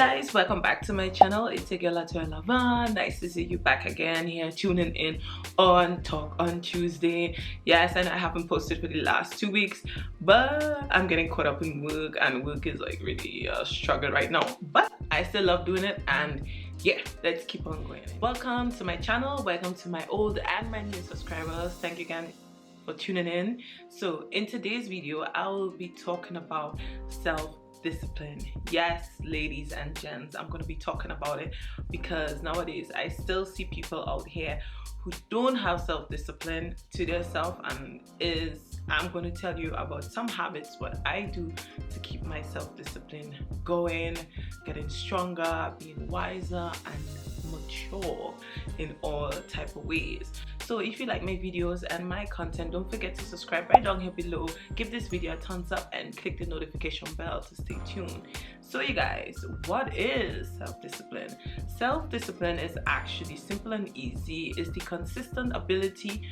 guys, welcome back to my channel. It's a girl Lavan. Nice to see you back again here, tuning in on Talk on Tuesday. Yes, and I haven't posted for the last 2 weeks, but I'm getting caught up in work, and work is like really a struggle right now, but I still love doing it, and yeah, let's keep on going. Welcome to my channel, welcome to my old and my new subscribers. Thank you again for tuning in. So in today's video, I will be talking about self-discipline. Yes, ladies and gents, I'm going to be talking about it because nowadays I still see people out here who don't have self-discipline to their self, and I'm going to tell you about some habits what I do to keep my self-discipline going, getting stronger, being wiser and mature in all type of ways. So if you like my videos and my content, don't forget to subscribe right down here below, give this video a thumbs up and click the notification bell to stay tuned. So you guys, what is self-discipline? Self-discipline is actually simple and easy. It's the consistent ability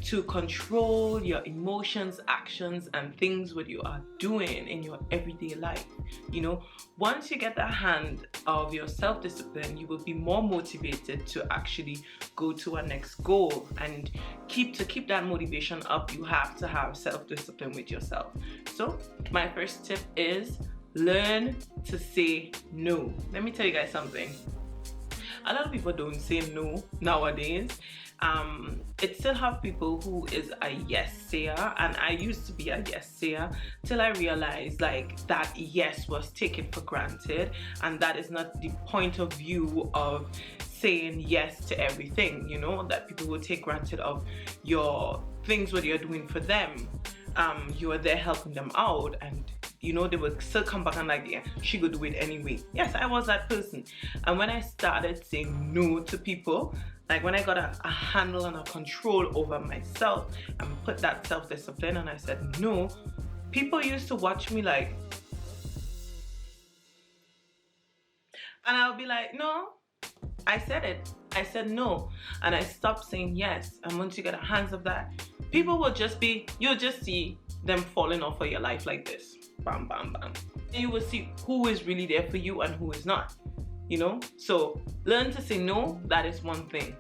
to control your emotions, actions and things what you are doing in your everyday life. You know, once you get the hand of your self-discipline, you will be more motivated to actually go to a next goal. And keep that motivation up, you have to have self-discipline with yourself. So my first tip is learn to say no. Let me tell you guys something. A lot of people don't say no nowadays. It still have people who is a yes sayer, and I used to be a yes sayer till I realized like that yes was taken for granted, and that is not the point of view of saying yes to everything. You know, that people will take granted of your things what you're doing for them. You are there helping them out, and you know, they would still come back and like, yeah, she could do it anyway. Yes, I was that person. And when I started saying no to people, like when I got a handle and a control over myself and put that self-discipline and I said no, people used to watch me like, and I'll be like, no, I said it. I said no, and I stopped saying yes. And once you get a hands of that, people will just be, you'll just see them falling off of your life like this. Bam, bam, bam. And you will see who is really there for you and who is not. You know? So learn to say no. That is one thing.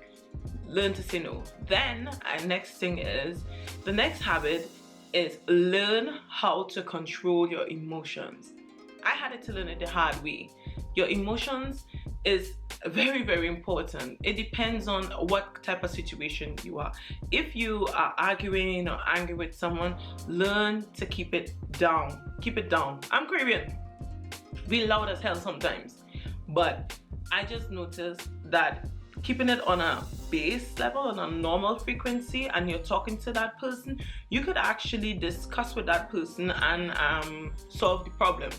Learn to say no. Then next thing is, the next habit is learn how to control your emotions. I had it to learn it the hard way. Your emotions is very, very important. It depends on what type of situation you are. If you are arguing or angry with someone, learn to keep it down. Keep it down. I'm Caribbean. We loud as hell sometimes. But I just noticed that keeping it on a base level, on a normal frequency, and you're talking to that person, you could actually discuss with that person and solve the problem.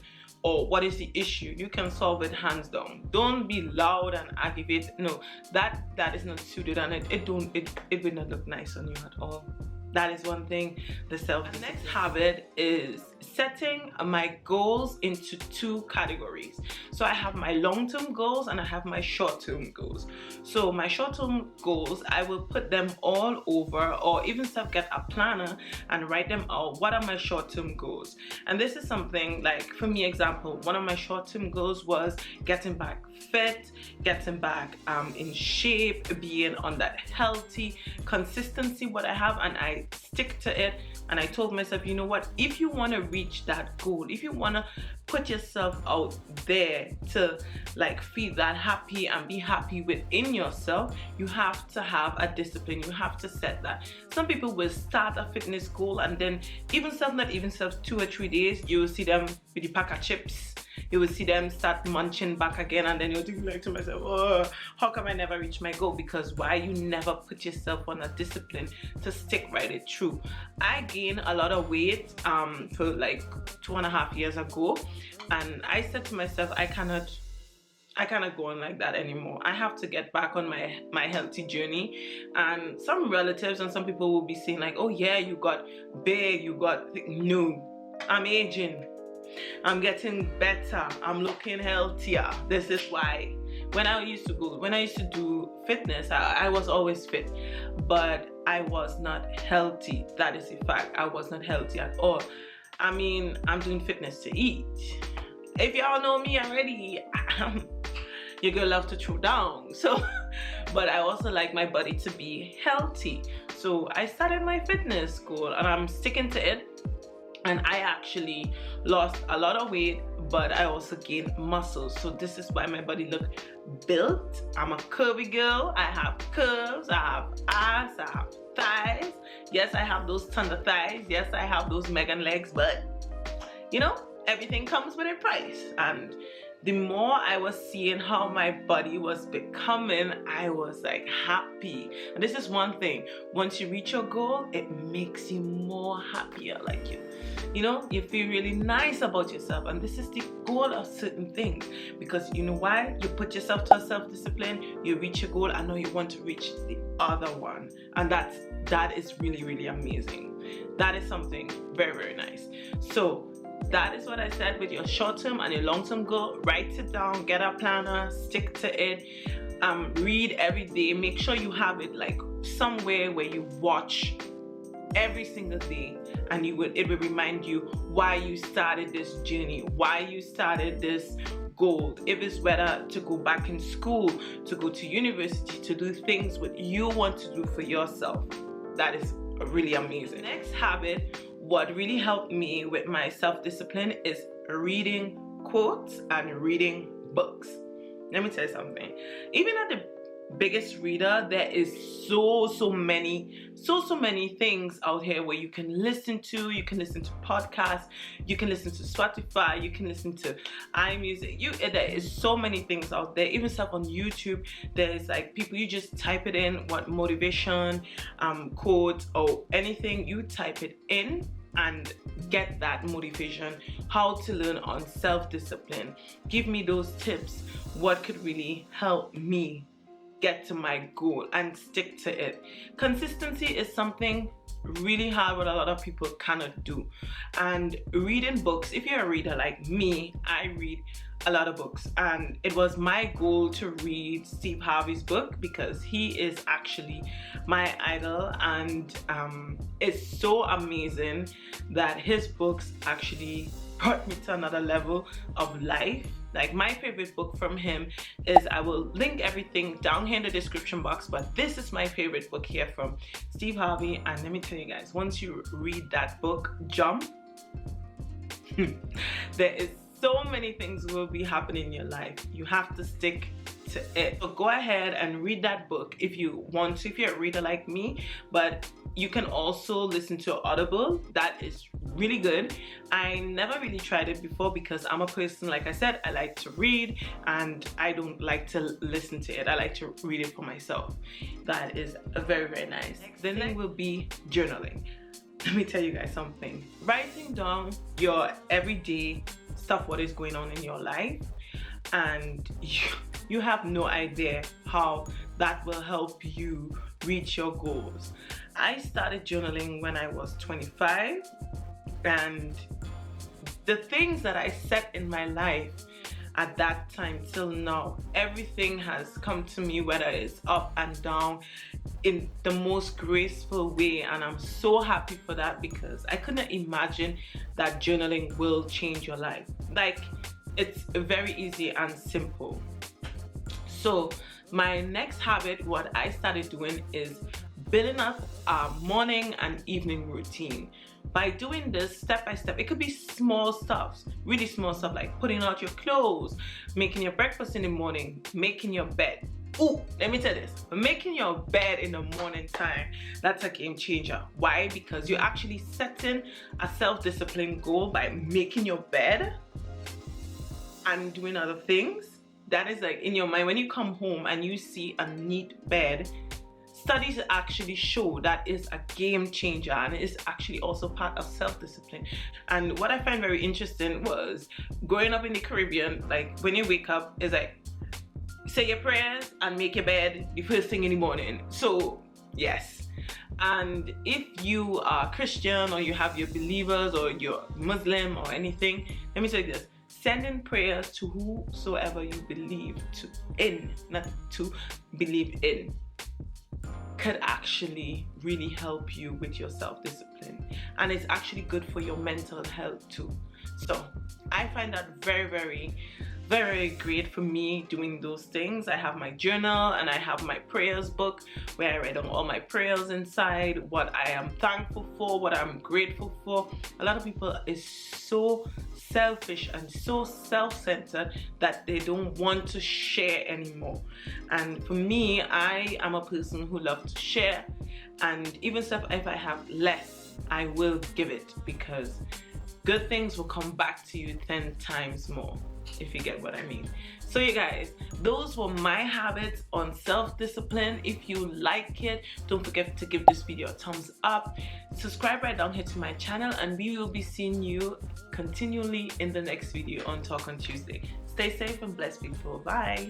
Or what is the issue? You can solve it hands down. Don't be loud and aggravate. No, that is not suited, and it will not look nice on you at all. That is one thing. The next habit is setting my goals into 2 categories. So I have my long-term goals and I have my short-term goals. So my short-term goals, I will put them all over, or even get a planner and write them out. What are my short-term goals? And this is something like, for me, example, one of my short-term goals was getting back fit, getting back in shape, being on that healthy consistency what I have, and I stick to it. And I told myself, you know what, if you want to reach that goal, if you want to put yourself out there to like feel that happy and be happy within yourself, you have to have a discipline. You have to set that. Some people will start a fitness goal and then not even 2 or 3 days, you will see them with a pack of chips. You will see them start munching back again, and then you'll think like to myself, oh, how come I never reach my goal? Because why you never put yourself on a discipline to stick right it through. I gained a lot of weight for like 2.5 years ago, and I said to myself, I cannot go on like that anymore. I have to get back on my healthy journey. And some relatives and some people will be saying like, oh yeah, you got big, no, I'm aging, I'm getting better, I'm looking healthier. This is why when I used to do fitness, I was always fit, but I was not healthy. That is a fact. I was not healthy at all. I mean, I'm doing fitness to eat. if y'all know me already, you're gonna love to throw down. So, but I also like my body to be healthy. So I started my fitness goal and I'm sticking to it. And I actually lost a lot of weight, but I also gained muscles. So this is why my body look built. I'm a curvy girl. I have curves, I have ass, I have thighs. Yes, I have those thunder thighs. Yes, I have those Megan legs, but you know, everything comes with a price. And the more I was seeing how my body was becoming, I was like happy. And this is one thing, once you reach your goal, it makes you more happier. Like you know, you feel really nice about yourself. And this is the goal of certain things, because you know why? You put yourself to a self-discipline, you reach your goal, and now you want to reach the other one. And that is really, really amazing. That is something very, very nice. So that is what I said with your short-term and your long-term goal. Write it down, get a planner, stick to it, read every day. Make sure you have it like somewhere where you watch every single day, and it will remind you why you started this journey, why you started this goal. If it's whether to go back in school, to go to university, to do things what you want to do for yourself. That is really amazing. Next habit, what really helped me with my self-discipline is reading quotes and reading books. Let me tell you something. Even at the biggest reader, there is so many things out here where you can listen to. You can listen to podcasts, you can listen to Spotify, you can listen to iMusic. There is so many things out there. Even stuff on YouTube, there's like people, you just type it in, what motivation, quote, or anything, you type it in and get that motivation. How to learn on self-discipline. Give me those tips. What could really help me get to my goal and stick to it. Consistency is something really hard what a lot of people cannot do. And reading books, if you're a reader like me, I read a lot of books, and it was my goal to read Steve Harvey's book because he is actually my idol, and it's so amazing that his books actually brought me to another level of life. Like, my favorite book from him is, I will link everything down here in the description box, but this is my favorite book here from Steve Harvey. And let me tell you guys, once you read that book, jump. There is so many things will be happening in your life. You have to stick to it. So go ahead and read that book if you want to, if you're a reader like me. But you can also listen to Audible. That is really good. I never really tried it before because I'm a person, like I said, I like to read and I don't like to listen to it. I like to read it for myself. That is very, very nice. Next thing will be journaling. Let me tell you guys something. Writing down your everyday stuff, what is going on in your life, and you have no idea how that will help you reach your goals. I started journaling when I was 25, and the things that I set in my life at that time till now, everything has come to me, whether it's up and down, in the most graceful way, and I'm so happy for that because I couldn't imagine that journaling will change your life. Like, it's very easy and simple. So my next habit, what I started doing, is building up a morning and evening routine. By doing this step by step, it could be small stuff, really small stuff, like putting out your clothes, making your breakfast in the morning, making your bed. Ooh, let me tell you this, making your bed in the morning time, that's a game changer. Why? Because you're actually setting a self-discipline goal by making your bed and doing other things. That is like in your mind, when you come home and you see a neat bed, studies actually show that is a game changer, and it is actually also part of self-discipline. And what I find very interesting was, growing up in the Caribbean, like when you wake up, it's like, say your prayers and make your bed the first thing in the morning. So yes, and if you are Christian or you have your believers or you're Muslim or anything, let me tell you this, sending prayers to whosoever you believe in, not to believe in, could actually really help you with your self-discipline. self-discipline, and it's actually good for your mental health too. So I find that very, very, very great for me doing those things. I have my journal and I have my prayers book where I write down all my prayers inside, what I am thankful for, what I'm grateful for. A lot of people is so selfish and so self-centered that they don't want to share anymore. And for me, I am a person who loves to share, and even if I have less, I will give it, because good things will come back to you 10 times more, if you get what I mean. So you guys, those were my habits on self-discipline. If you like it, don't forget to give this video a thumbs up. Subscribe right down here to my channel, and we will be seeing you continually in the next video on Talk on Tuesday. Stay safe and blessed, people. Bye.